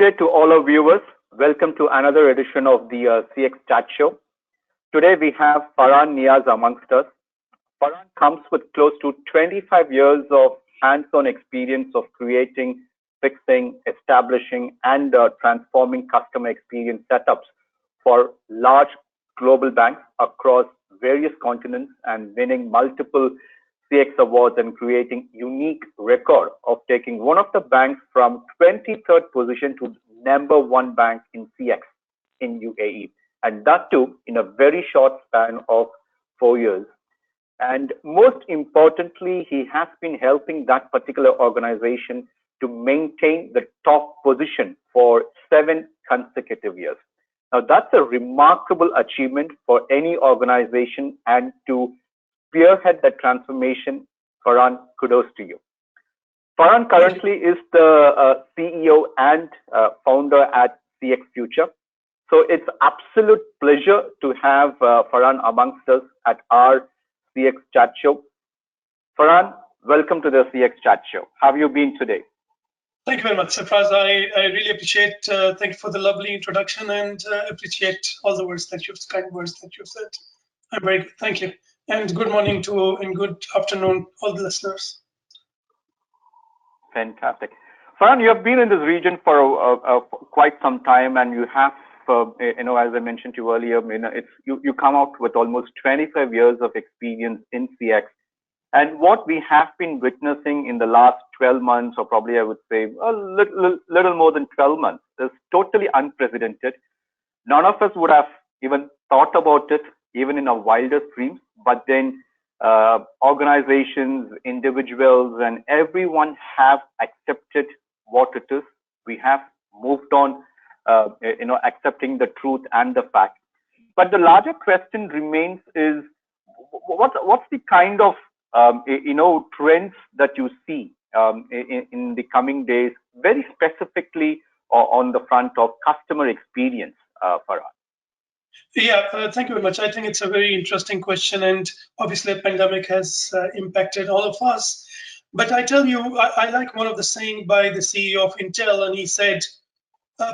day to all our viewers. Welcome to another edition of the CX Chat Show. Today we have Faran Niaz amongst us. Faran comes with close to 25 years of hands-on experience of creating, fixing, establishing, and transforming customer experience setups for large global banks across various continents and winning multiple CX awards and creating unique record of taking one of the banks from 23rd position to #1 bank in CX in UAE, and that too in a very short span of 4 years. And most importantly, he has been helping that particular organization to maintain the top position for 7 consecutive years. Now, that's a remarkable achievement for any organization, and to spearhead that transformation, Faran, kudos to you. Faran currently is the CEO and founder at CX Future. So it's absolute pleasure to have Faran amongst us at our CX Chat Show. Faran, welcome to the CX Chat Show. How have you been today? Thank you very much, Sarfraz. I really appreciate, thank you for the lovely introduction, and appreciate all the words that kind words that you've said. I'm very good, thank you. And good morning to, and good afternoon, all the listeners. Fantastic. Faran, you have been in this region for quite some time, and you have, as I mentioned to you earlier, you come out with almost 25 years of experience in CX. And what we have been witnessing in the last 12 months, or probably I would say a little more than 12 months, is totally unprecedented. None of us would have even thought about it, even in our wildest dreams. But then organizations, individuals, and everyone have accepted what it is. We have moved on, accepting the truth and the fact. But the larger question remains is, what's the kind of trends that you see in the coming days, very specifically on the front of customer experience, Faran? Yeah, thank you very much. I think it's a very interesting question, and obviously the pandemic has impacted all of us. But I tell you, I like one of the saying by the CEO of Intel, and he said,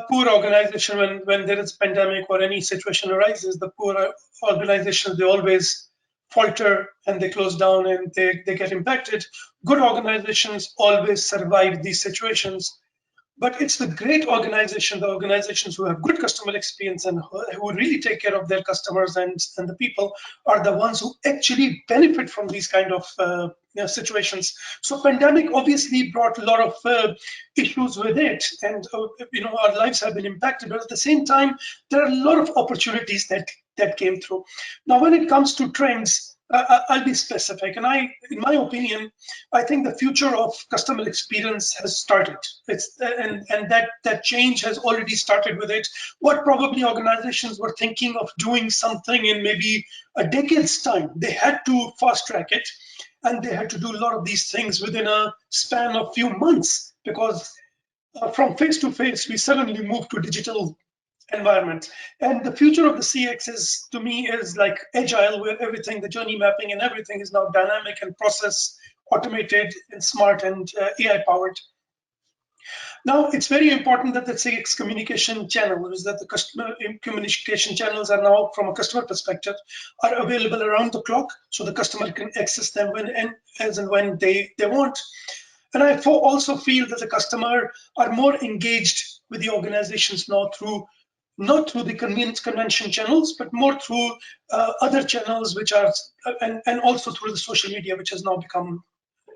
poor organization, when there is a pandemic or any situation arises, the poor organizations, they always falter and they close down and they get impacted. Good organizations always survive these situations. But it's the great organization, the organizations who have good customer experience and who really take care of their customers and the people, are the ones who actually benefit from these kind of situations. So pandemic obviously brought a lot of issues with it, and our lives have been impacted. But at the same time, there are a lot of opportunities that came through. Now, when it comes to trends, I'll be specific, and in my opinion, I think the future of customer experience has started. And that change has already started with it. What probably organizations were thinking of doing something in maybe a decade's time, they had to fast track it, and they had to do a lot of these things within a span of few months, because from face to face, we suddenly moved to digital environment. And the future of the CX is, to me, is like agile, where everything, the journey mapping and everything is now dynamic and process automated and smart and AI powered. Now, it's very important that the CX communication channel is that the customer communication channels are now, from a customer perspective, are available around the clock, so the customer can access them as and when they want. And I also feel that the customer are more engaged with the organizations now not through the convention channels, but more through other channels, which are, and also through the social media, which has now become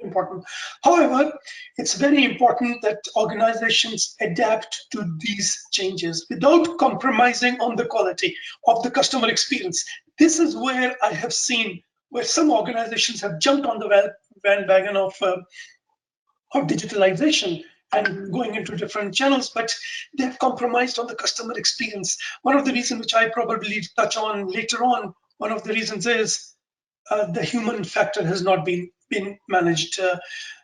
important. However, it's very important that organizations adapt to these changes without compromising on the quality of the customer experience. This is where I have seen where some organizations have jumped on the bandwagon of digitalization and going into different channels, but they've compromised on the customer experience. One of the reasons, which I probably touch on later on, one of the reasons is the human factor has not been managed.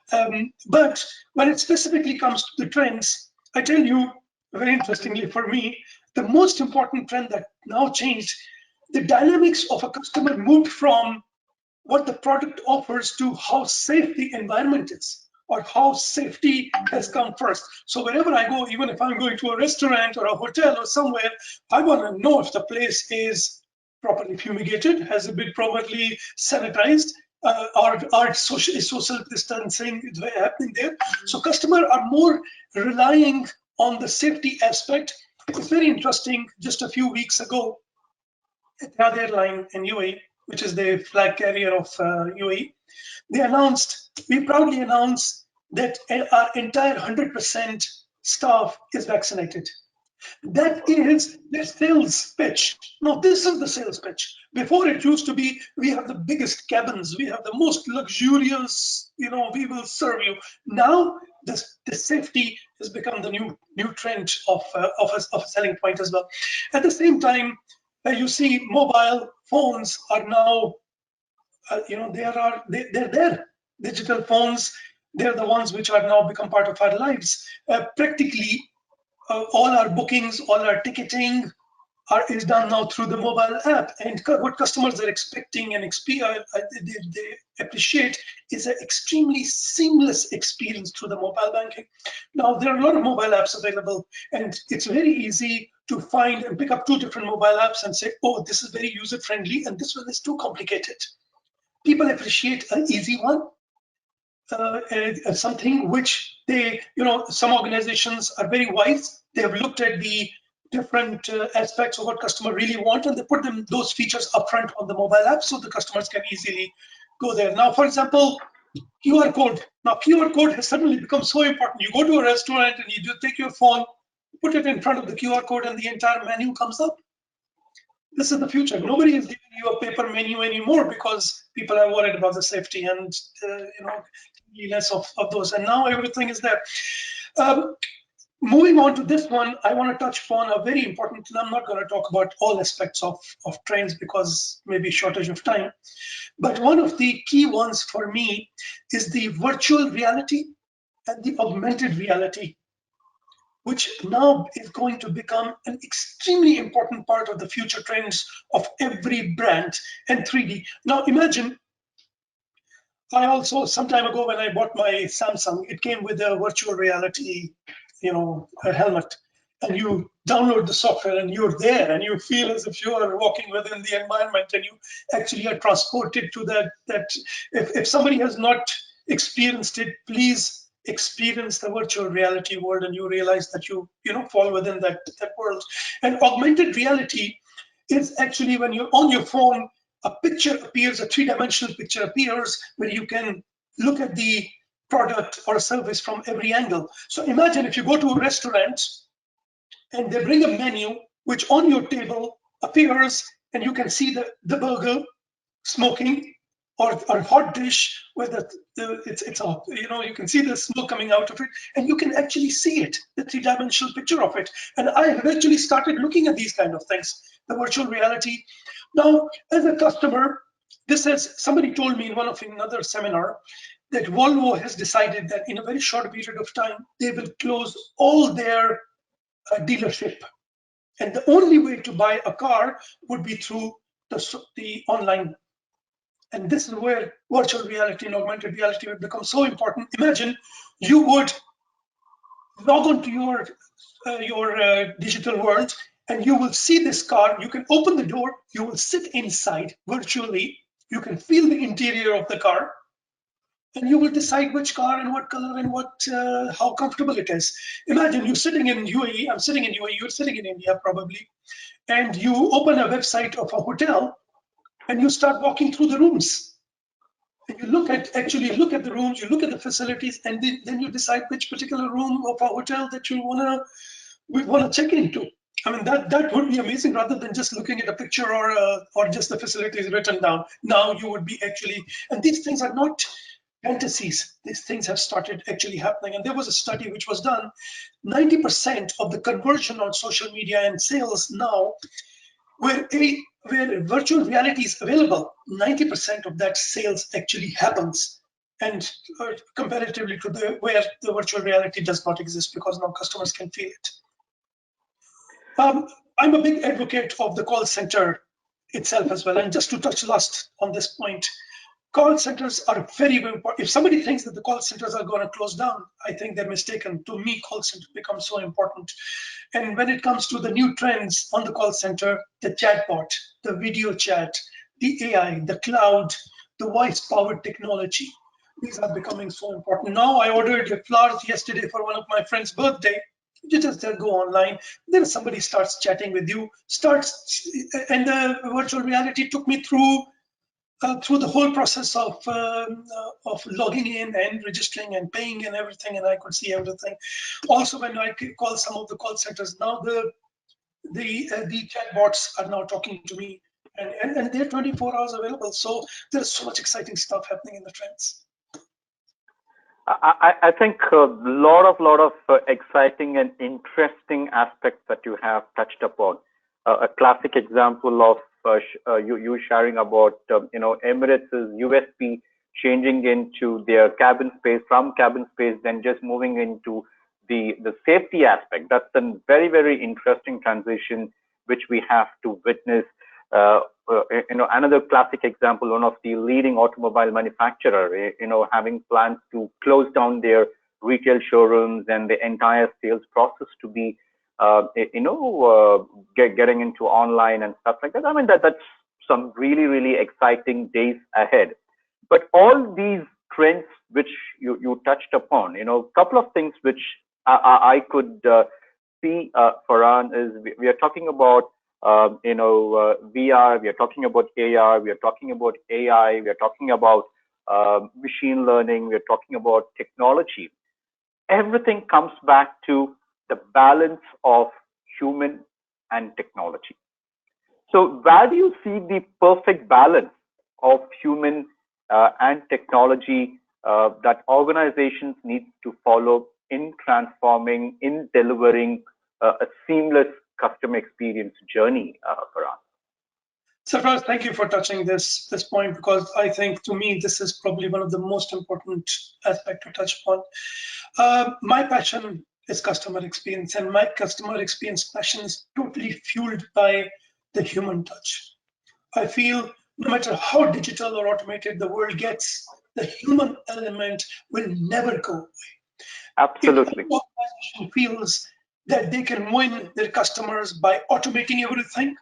But when it specifically comes to the trends, I tell you, very interestingly for me, the most important trend that now changed, the dynamics of a customer moved from what the product offers to how safe the environment is. or how safety has come first. So wherever I go, even if I'm going to a restaurant or a hotel or somewhere, I want to know if the place is properly fumigated, has it been properly sanitized, are social distancing is happening there. So customers are more relying on the safety aspect. It's very interesting. Just a few weeks ago, Etihad Airline in UAE, which is the flag carrier of UAE, we proudly announced that our entire 100% staff is vaccinated. That is the sales pitch. Now, this is the sales pitch. Before it used to be, we have the biggest cabins, we have the most luxurious, we will serve you. Now, the safety has become the new trend of a selling point as well. At the same time, you see mobile phones are now, they're there. Digital phones, they're the ones which are now become part of our lives. Practically, all our bookings, all our ticketing is done now through the mobile app. And what customers are expecting and they appreciate is an extremely seamless experience through the mobile banking. Now, there are a lot of mobile apps available, and it's very easy to find and pick up 2 different mobile apps and say, oh, this is very user-friendly, and this one is too complicated. People appreciate an easy one, something which some organizations are very wise. They have looked at the different aspects of what customer really want, and they put those features upfront on the mobile app so the customers can easily go there. Now, for example, QR code. Now, QR code has suddenly become so important. You go to a restaurant and you just take your phone, put it in front of the QR code, and the entire menu comes up. This is the future. Nobody is giving you a paper menu anymore because people are worried about the safety and cleanliness of those. And now everything is there. Moving on to this one, I want to touch upon a very important, and I'm not going to talk about all aspects of trains because maybe shortage of time. But one of the key ones for me is the virtual reality and the augmented reality, which now is going to become an extremely important part of the future trends of every brand, and 3D. Now imagine, I also, some time ago when I bought my Samsung, it came with a virtual reality, a helmet, and you download the software and you're there and you feel as if you are walking within the environment and you actually are transported to that. If somebody has not experienced it, please experience the virtual reality world and you realize that you fall within that world. And augmented reality is actually when you're on your phone, a picture appears, a 3-dimensional picture appears where you can look at the product or service from every angle. So imagine if you go to a restaurant and they bring a menu which on your table appears and you can see the burger smoking or hot dish where it's up, you can see the smoke coming out of it and you can actually see it, the 3-dimensional picture of it. And I have actually started looking at these kind of things, the virtual reality. Now, as a customer, somebody told me in another seminar that Volvo has decided that in a very short period of time, they will close all their dealership. And the only way to buy a car would be through the online. And this is where virtual reality and augmented reality will become so important. Imagine you would log on to your digital world and you will see this car. You can open the door, you will sit inside virtually, you can feel the interior of the car, and you will decide which car and what color and how comfortable it is. Imagine you sitting in UAE, I'm sitting in UAE, you're sitting in India probably, and you open a website of a hotel and you start walking through the rooms. And you look at the rooms, you look at the facilities, and then you decide which particular room of a hotel that you want to check into. I mean, that would be amazing rather than just looking at a picture or just the facilities written down. Now you would be actually, and these things are not fantasies. These things have started actually happening. And there was a study which was done, 90% of the conversion on social media and sales now, where virtual reality is available, 90% of that sales actually happens. And comparatively to where the virtual reality does not exist because now customers can feel it. I'm a big advocate of the call center itself as well. And just to touch last on this point, Call centers are very, very important. If somebody thinks that the call centers are going to close down, I think they're mistaken. To me, call center becomes so important. And when it comes to the new trends on the call center, the chatbot, the video chat, the AI, the cloud, the voice-powered technology, these are becoming so important. Now, I ordered flowers yesterday for one of my friend's birthday. You just go online, then somebody starts chatting with you, and the virtual reality took me through the whole process of logging in and registering and paying and everything, and I could see everything. Also, when I call some of the call centers now, the chatbots are now talking to me, and they're 24 hours available. So there's so much exciting stuff happening in the trends. I think a lot of exciting and interesting aspects that you have touched upon. A classic example of you sharing about Emirates' USP changing into their cabin space, from cabin space, then just moving into the safety aspect. That's a very interesting transition which we have to witness. Uh, Another classic example, one of the leading automobile manufacturer, having plans to close down their retail showrooms and the entire sales process to be, getting into online and stuff like that. I mean, that's some really exciting days ahead. But all these trends which you touched upon, a couple of things which I could see, Farhan, is we are talking about VR, we are talking about AR, we are talking about AI, we are talking about machine learning, we are talking about technology. Everything comes back to the balance of human and technology. So, where do you see the perfect balance of human and technology that organizations need to follow in transforming, in delivering a seamless customer experience journey, Farhan? Sarfraz, thank you for touching this point, because I think, to me, this is probably one of the most important aspect to touch upon. My passion is customer experience, and my customer experience passion is totally fueled by the human touch. I feel no matter how digital or automated the world gets, the human element will never go. If Absolutely. any organization feels that they can win their customers by automating everything,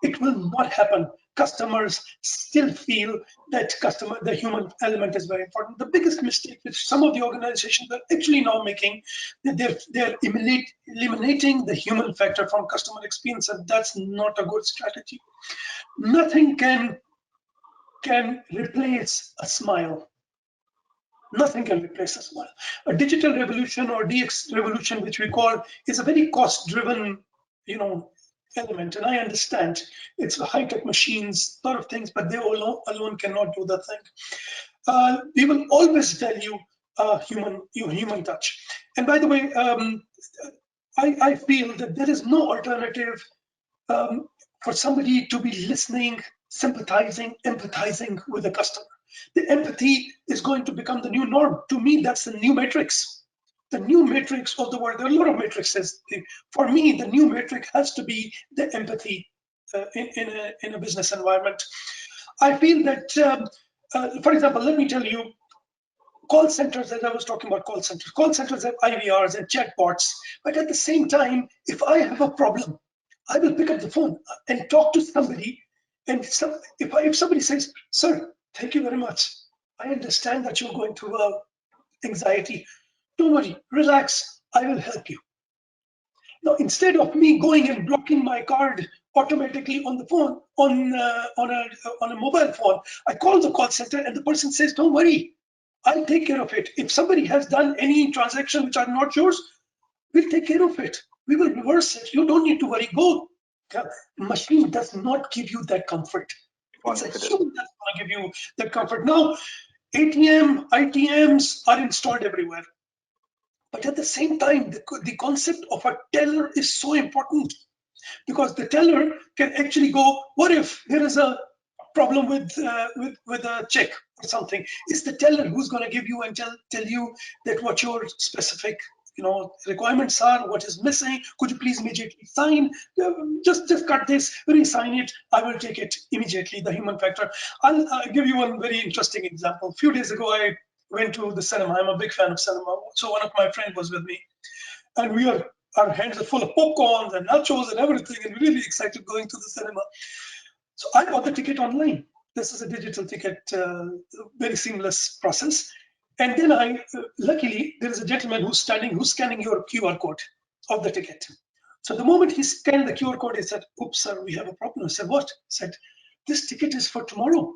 it will not happen. Customers still feel that the human element is very important. The biggest mistake which some of the organizations are actually now making, that they're eliminating the human factor from customer experience, and that's not a good strategy. Nothing can replace a smile. Nothing can replace a smile. A digital revolution, or DX revolution, which we call, is a very cost-driven, you know, element. And I understand it's high-tech machines, a lot of things, but they alone cannot do the thing. We will always value human touch. And by the way, I feel that there is no alternative um, for somebody to be listening, sympathizing, empathizing with the customer. The empathy is going to become the new norm. To me, that's the new matrix. The new matrix of the world. There are a lot of matrices. For me, the new matrix has to be the empathy in a business environment. I feel that, for example, let me tell you, call centers, as I was talking about call centers have IVRs and chatbots. But at the same time, if I have a problem, I will pick up the phone and talk to somebody. And if somebody says, "Sir, thank you very much. I understand that you're going through anxiety. Don't worry, relax. I will help you." Now, instead of me going and blocking my card automatically on the phone, on a mobile phone, I call the call center and the person says, "Don't worry, I'll take care of it. If somebody has done any transaction which are not yours, we'll take care of it. We will reverse it. You don't need to worry. Go." The machine does not give you that comfort. It's a Confidence. human that's going to give you that comfort. Now, ATM, ITMs are installed everywhere. But at the same time, the concept of a teller is so important, because the teller can actually go, "What if there is a problem with a check or something?" It's the teller who's going to give you and tell you that what your specific requirements are, what is missing, could you please immediately sign, just cut this, re-sign it, I will take it immediately, the human factor. I'll give you one very interesting example. A few days ago, I went to the cinema. I'm a big fan of cinema. So one of my friends was with me, and our hands are full of popcorns and nachos and everything, and we're really excited going to the cinema. So I bought the ticket online. This is a digital ticket, very seamless process. And then luckily, there is a gentleman who's scanning your QR code of the ticket. So the moment he scanned the QR code, he said, "Oops, sir, we have a problem." I said, "What?" He said, "This ticket is for tomorrow.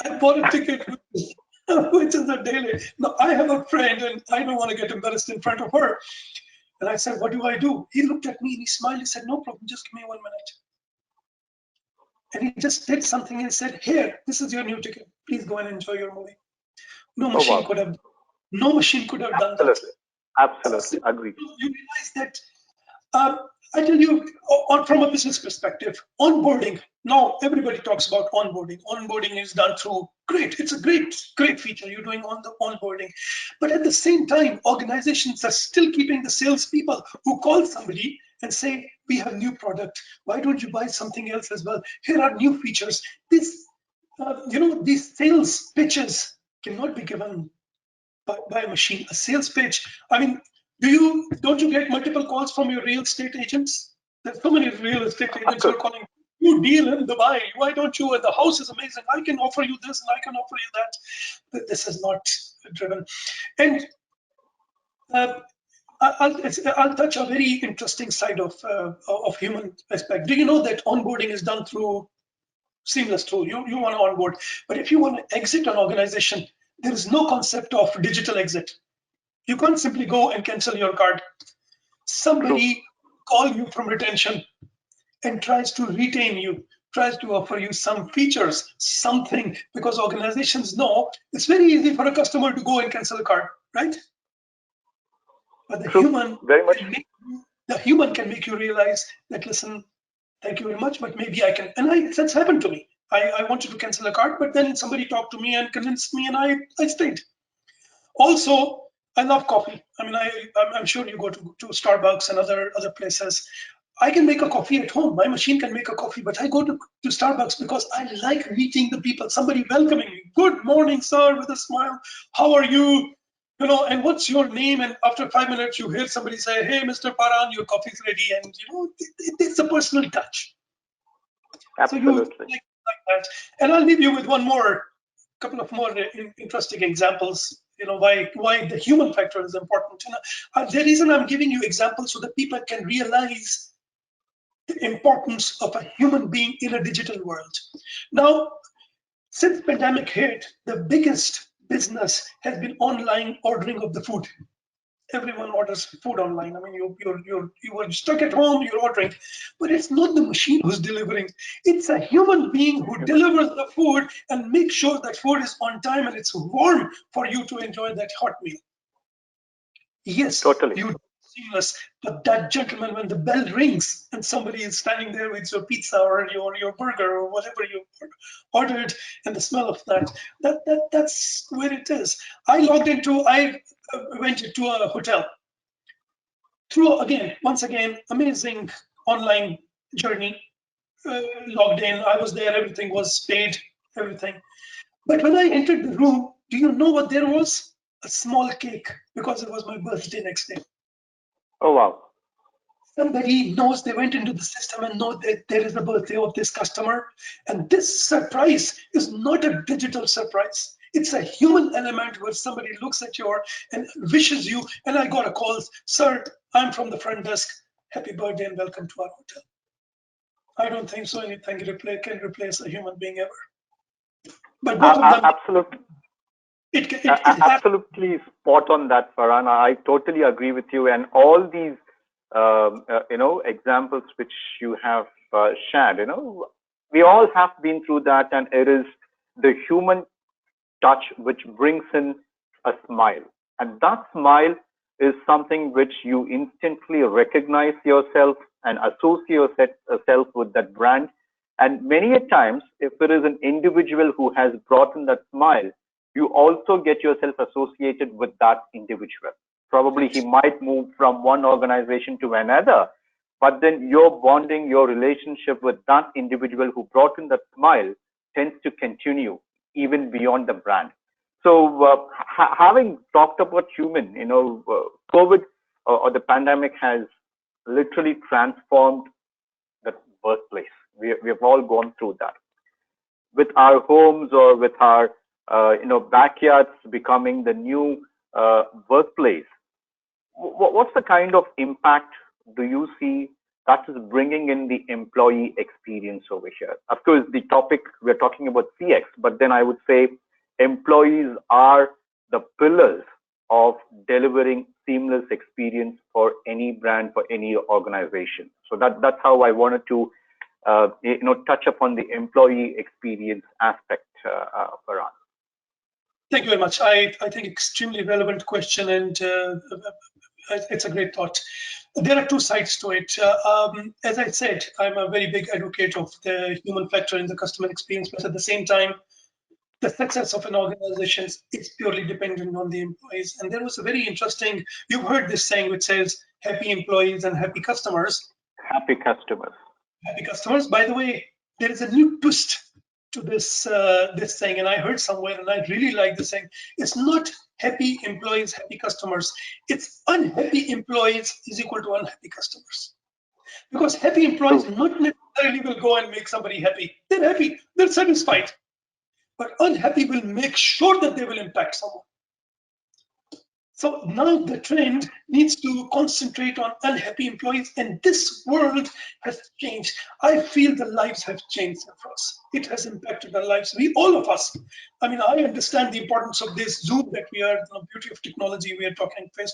I bought a ticket which is a daily. Now I have a friend, and I don't want to get embarrassed in front of her. And I said, "What do I do?" He looked at me and he smiled. He said, "No problem. Just give me 1 minute." And he just did something and said, "Here, this is your new ticket. Please go and enjoy your movie." No Oh, machine wow. could have, no machine could have done that. Absolutely. Absolutely. So Agree. you realize that, I tell you, from a business perspective, onboarding. Now everybody talks about onboarding. Onboarding is done through great. It's a great feature you're doing on the onboarding, but at the same time, organizations are still keeping the salespeople who call somebody and say, "We have new product. Why don't you buy something else as well? Here are new features." These sales pitches cannot be given by a machine. A sales pitch. I mean, don't you get multiple calls from your real estate agents? There's so many real estate Of agents who are course. calling. You deal in Dubai. Why don't you? And the house is amazing. I can offer you this and I can offer you that. But this is not driven. And uh, I'll touch a very interesting side of human aspect. Do you know that onboarding is done through seamless tool? You want to onboard, but if you want to exit an organization, there is no concept of digital exit. You can't simply go and cancel your card. True. Somebody call you from retention and tries to retain you, tries to offer you some features, something, because organizations know it's very easy for a customer to go and cancel a card, right? But True. Very much. the human can make you realize that, listen, thank you very much, but maybe I can. And that's happened to me. I wanted to cancel a card, but then somebody talked to me and convinced me, and I stayed. Also, I love coffee. I mean, I'm sure you go to Starbucks and other places. I can make a coffee at home. My machine can make a coffee, but I go to Starbucks because I like meeting the people, somebody welcoming me. "Good morning, sir," with a smile. "How are you? And what's your name?" And after 5 minutes, you hear somebody say, "Hey, Mr. Faran, your coffee's ready." And it's a personal touch. So you Absolutely. like that. And I'll leave you with couple of more interesting examples. Why the human factor is important. The reason I'm giving you examples so that people can realize the importance of a human being in a digital world. Now, since pandemic hit, the biggest business has been online ordering of the food. Everyone orders food online. I mean, you were stuck at home, you're ordering, but it's not the machine who's delivering. It's a human being who delivers the food and makes sure that food is on time and it's warm for you to enjoy that hot meal. Yes, Totally. you seamless, but that gentleman, when the bell rings and somebody is standing there with your pizza or your burger or whatever you ordered, and the smell of that's where it is. I went into a hotel through, again, once again, amazing online journey. Logged in, I was there, everything was paid, everything. But when I entered the room, do you know what there was? A small cake, because it was my birthday next day. Oh, wow. Somebody knows, they went into the system and know that there is a birthday of this customer. And this surprise is not a digital surprise. It's a human element where somebody looks at you and wishes you. And I got a call, "Sir, I'm from the front desk. Happy birthday and welcome to our hotel." I don't think so anything can replace a human being ever. But both of them, Absolutely. it happens. Absolutely spot on that, Farhan. I totally agree with you. And all these, examples which you have shared, we all have been through that, and it is the human touch which brings in a smile. And that smile is something which you instantly recognize yourself and associate yourself with that brand. And many a times, if it is an individual who has brought in that smile, you also get yourself associated with that individual. Probably he might move from one organization to another, but then your bonding, your relationship with that individual who brought in that smile tends to continue even beyond the brand. So, having talked about human, COVID or the pandemic has literally transformed the workplace. We have all gone through that with our homes or with our backyards becoming the new workplace. What's the kind of impact do you see that is bringing in the employee experience over here? Of course, the topic we're talking about CX, but then I would say employees are the pillars of delivering seamless experience for any brand, for any organization. So that's how I wanted to touch upon the employee experience aspect, Faran. Thank you very much. I think extremely relevant question, and it's a great thought. There are two sides to it. As I said, I'm a very big advocate of the human factor in the customer experience, but at the same time, the success of an organization is purely dependent on the employees. And there was a very interesting, you've heard this saying which says happy employees and happy customers. Happy customers. Happy customers. By the way, there is a new twist to this saying, and I heard somewhere, and I really like this saying. It's not happy employees, happy customers. It's unhappy employees is equal to unhappy customers. Because happy employees not necessarily will go and make somebody happy. They're happy, they're satisfied. But unhappy will make sure that they will impact someone. So now the trend needs to concentrate on unhappy employees, and this world has changed. I feel the lives have changed for us. It has impacted our lives. All of us. I mean, I understand the importance of this Zoom that we are, the beauty of technology, we are talking face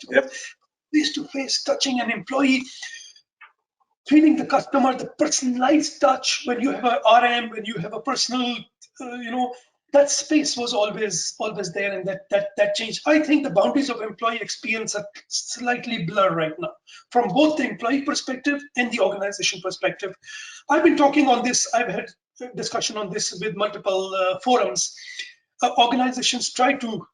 to face, touching an employee, feeling the customer, the personalized touch. When you have a RM, when you have a personal, that space was always there, and that changed. I think the boundaries of employee experience are slightly blurred right now, from both the employee perspective and the organization perspective. I've been talking on this. I've had discussion on this with multiple forums. Organizations try to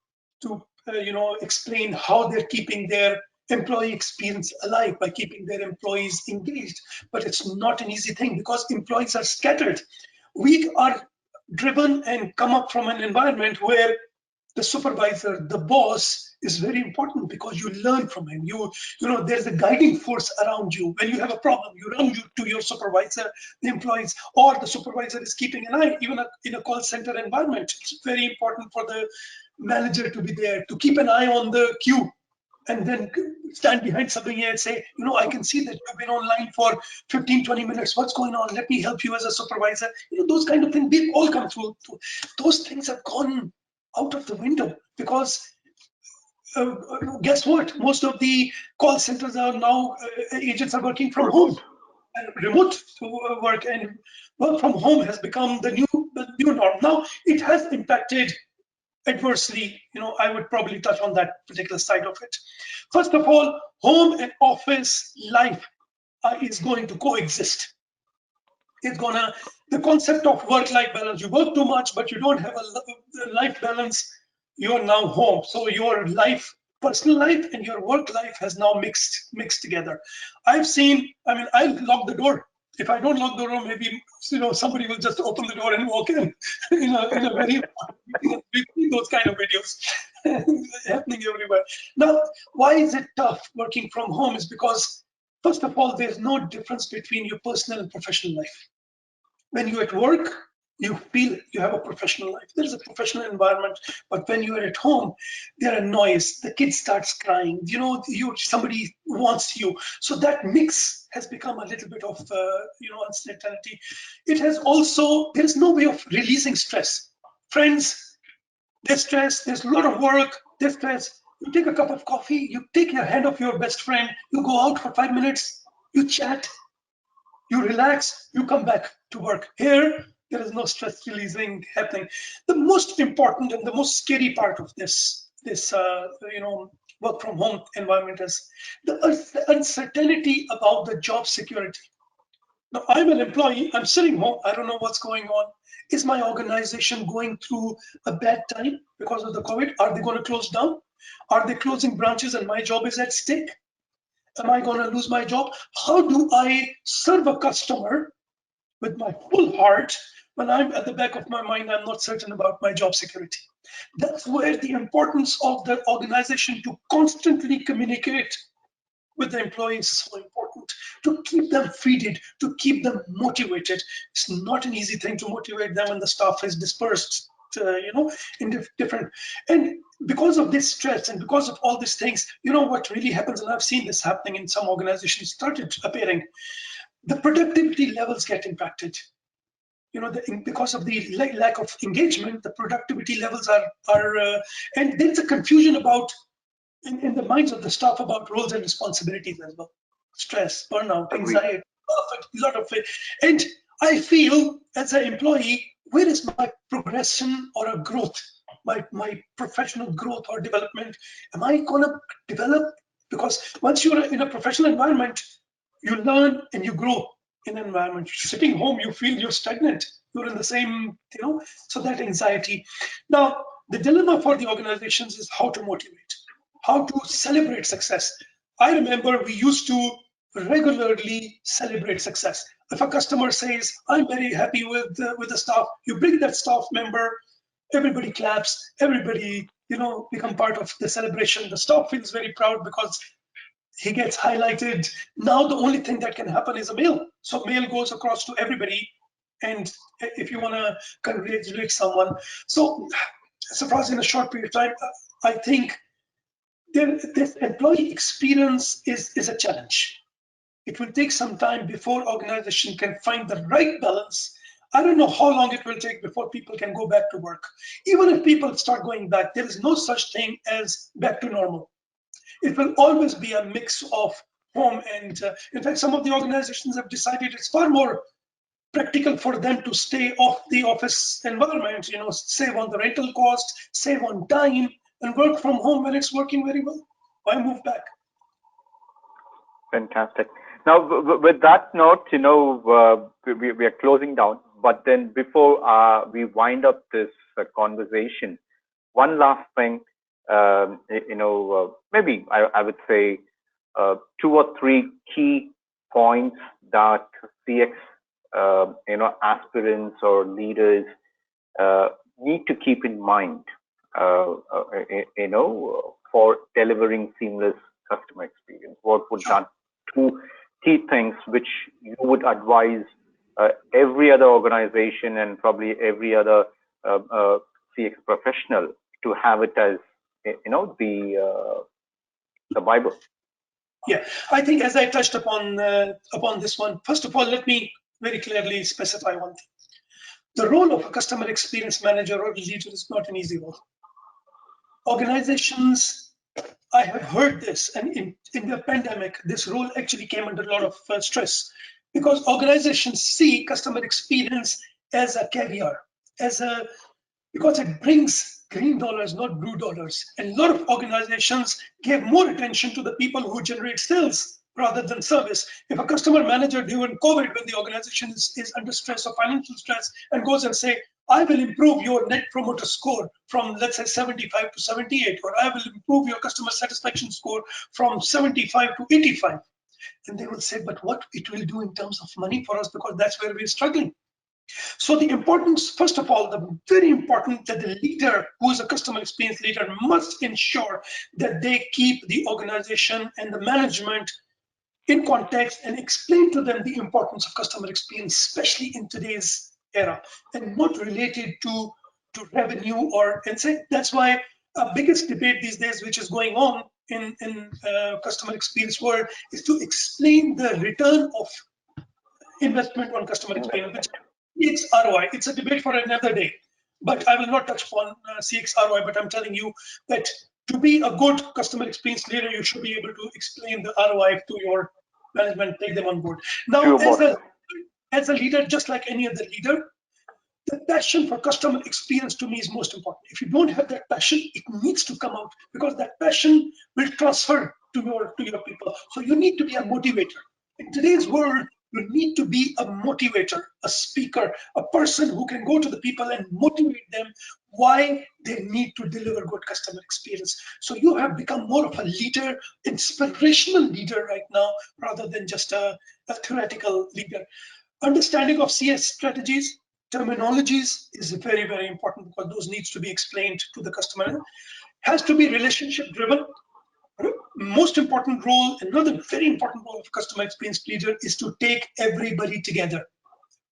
explain how they're keeping their employee experience alive by keeping their employees engaged, but it's not an easy thing because employees are scattered. We are driven and come up from an environment where the supervisor, the boss, is very important because you learn from him. There's a guiding force around you. When you have a problem, you run to your supervisor, the employees, or the supervisor is keeping an eye. Even in a call center environment, it's very important for the manager to be there to keep an eye on the queue, and then stand behind somebody and say, I can see that you've been online for 15, 20 minutes. What's going on? Let me help you as a supervisor. Those kind of things, they all come through. Those things have gone out of the window because guess what? Most of the call centers are now, agents are working from home. Remote work and work from home has become the new norm. Now, it has impacted adversely. I would probably touch on that particular side of it. First of all, home and office life is going to coexist. The concept of work-life balance, you work too much, but you don't have a life balance, you're now home. So your personal life and your work life has now mixed together. I lock the door. If I don't lock the door, maybe somebody will just open the door and walk in. in a very we've seen those kind of videos happening everywhere. Now, why is it tough working from home? Is because first of all, there's no difference between your personal and professional life. When you're at work, you feel you have a professional life. There is a professional environment, but when you are at home, there are noise. The kid starts crying. Somebody wants you. So that mix has become a little bit of uncertainty. It has also, there is no way of releasing stress. Friends, there's stress. There's a lot of work. There's stress. You take a cup of coffee. You take your hand off your best friend. You go out for 5 minutes. You chat. You relax. You come back to work. Here, there is no stress releasing happening. The most important and the most scary part of this work from home environment is the uncertainty about the job security. Now, I'm an employee, I'm sitting home, I don't know what's going on. Is my organization going through a bad time because of the COVID? Are they going to close down? Are they closing branches and my job is at stake? Am I going to lose my job? How do I serve a customer with my full heart when I'm at the back of my mind, I'm not certain about my job security? That's where the importance of the organization to constantly communicate with the employees is so important, to keep them feeded, to keep them motivated. It's not an easy thing to motivate them when the staff is dispersed, in different. And because of this stress and because of all these things, what really happens, and I've seen this happening in some organizations, started appearing, the productivity levels get impacted. Because of the lack of engagement, the productivity levels and there's a confusion about in the minds of the staff about roles and responsibilities as well. Stress, burnout, Agreed. anxiety, a lot of it. And I feel as an employee, where is my progression or a growth, my professional growth or development? Am I gonna develop? Because once you're in a professional environment, you learn and you grow in an environment. Sitting home, you feel you're stagnant. You're in the same, so that anxiety. Now, the dilemma for the organizations is how to motivate, how to celebrate success. I remember we used to regularly celebrate success. If a customer says, "I'm very happy with the staff," you bring that staff member, everybody claps, everybody become part of the celebration. The staff feels very proud because he gets highlighted. Now the only thing that can happen is a mail. So mail goes across to everybody, and if you want to congratulate someone, so far as in a short period of time, I think this employee experience is a challenge. It will take some time before organization can find the right balance. I don't know how long it will take before people can go back to work. Even if people start going back, there is no such thing as back to normal. It will always be a mix of home and in fact, some of the organizations have decided it's far more practical for them to stay off the office environment, save on the rental cost, save on time, and work from home when it's working very well. Why move back? Fantastic. Now, with that note, we are closing down. But then, before we wind up this conversation, one last thing, maybe I would say 2 or 3 key points that CX, aspirants or leaders need to keep in mind, for delivering seamless customer experience. What would that 2 key things which you would advise every other organization and probably every other CX professional to have it as the Bible? Yeah, I think as I touched upon this one, first of all, let me very clearly specify one thing. The role of a customer experience manager or leader is not an easy role. Organizations, I have heard this, and in the pandemic, this role actually came under a lot of stress because organizations see customer experience as a caviar, because it brings green dollars, not blue dollars. And a lot of organizations give more attention to the people who generate sales rather than service. If a customer manager during COVID, when the organization is under stress or financial stress, and goes and say, "I will improve your net promoter score from, let's say, 75 to 78, or I will improve your customer satisfaction score from 75 to 85. And they will say, "But what it will do in terms of money for us, because that's where we're struggling." So the importance, first of all, the very important that the leader, who is a customer experience leader, must ensure that they keep the organization and the management in context and explain to them the importance of customer experience, especially in today's era, and not related to revenue and say that's why a biggest debate these days, which is going on in customer experience world, is to explain the return of investment on customer experience, which CX ROI. It's a debate for another day, but I will not touch upon CX ROI. But I'm telling you that to be a good customer experience leader, you should be able to explain the ROI to your management, take them on board. Now, as a leader, just like any other leader, the passion for customer experience to me is most important. If you don't have that passion, it needs to come out, because that passion will transfer to your people. So you need to be a motivator. In today's world, You need to be a motivator, a speaker, a person who can go to the people and motivate them why they need to deliver good customer experience. So you have become more of a leader, inspirational leader right now, rather than just a theoretical leader. Understanding of CS strategies, terminologies is very, very important because those needs to be explained to the customer. Has to be relationship driven. Most important role, another very important role of customer experience leader is to take everybody together.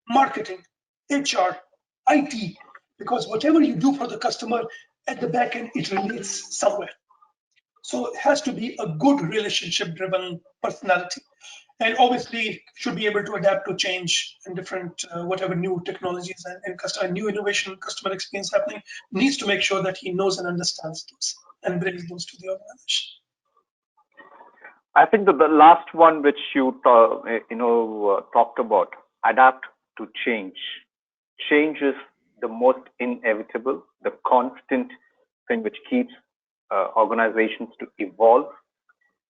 Marketing, HR, IT, because whatever you do for the customer at the back end, it relates somewhere. So it has to be a good relationship driven personality, and obviously should be able to adapt to change and different whatever new technologies and customer, new innovation, customer experience happening, needs to make sure that he knows and understands those and brings those to the organization. I think that the last one which you talked about, adapt to change. Change is the most inevitable, the constant thing which keeps organizations to evolve,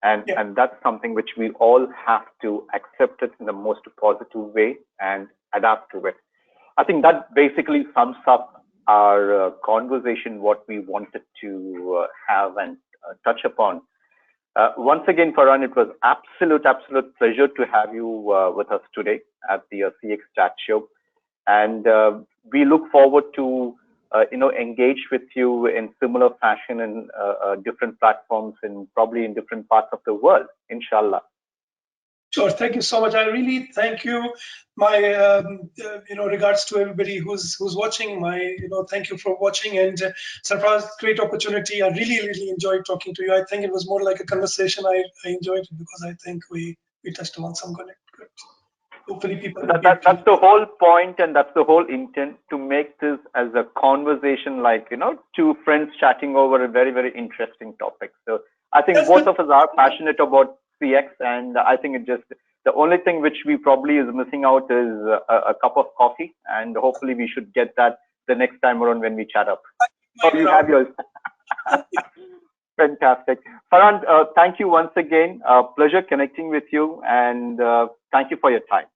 and Yeah. and that's something which we all have to accept it in the most positive way and adapt to it. I think that basically sums up our conversation, what we wanted to have and touch upon. Once again, Faran, it was absolute pleasure to have you with us today at the CX Chat Show, and we look forward to engage with you in similar fashion in different platforms and probably in different parts of the world, inshallah. Sure. Thank you so much. I really thank you. My regards to everybody who's watching. Thank you for watching. And Sarfraz, great opportunity. I really enjoyed talking to you. I think it was more like a conversation. I enjoyed it because I think we touched on some good. Hopefully, people will be. That's the whole point, and that's the whole intent, to make this as a conversation, like two friends chatting over a very interesting topic. So I think both of us are passionate about CX, and I think it just, the only thing which we probably is missing out is a cup of coffee, and hopefully we should get that the next time around when we chat up. Oh, you have yours. Fantastic. Faran, thank you once again. Pleasure connecting with you, and thank you for your time.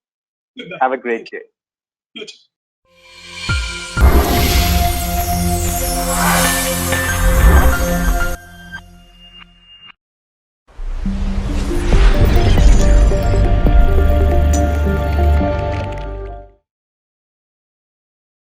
Have a great day. You too.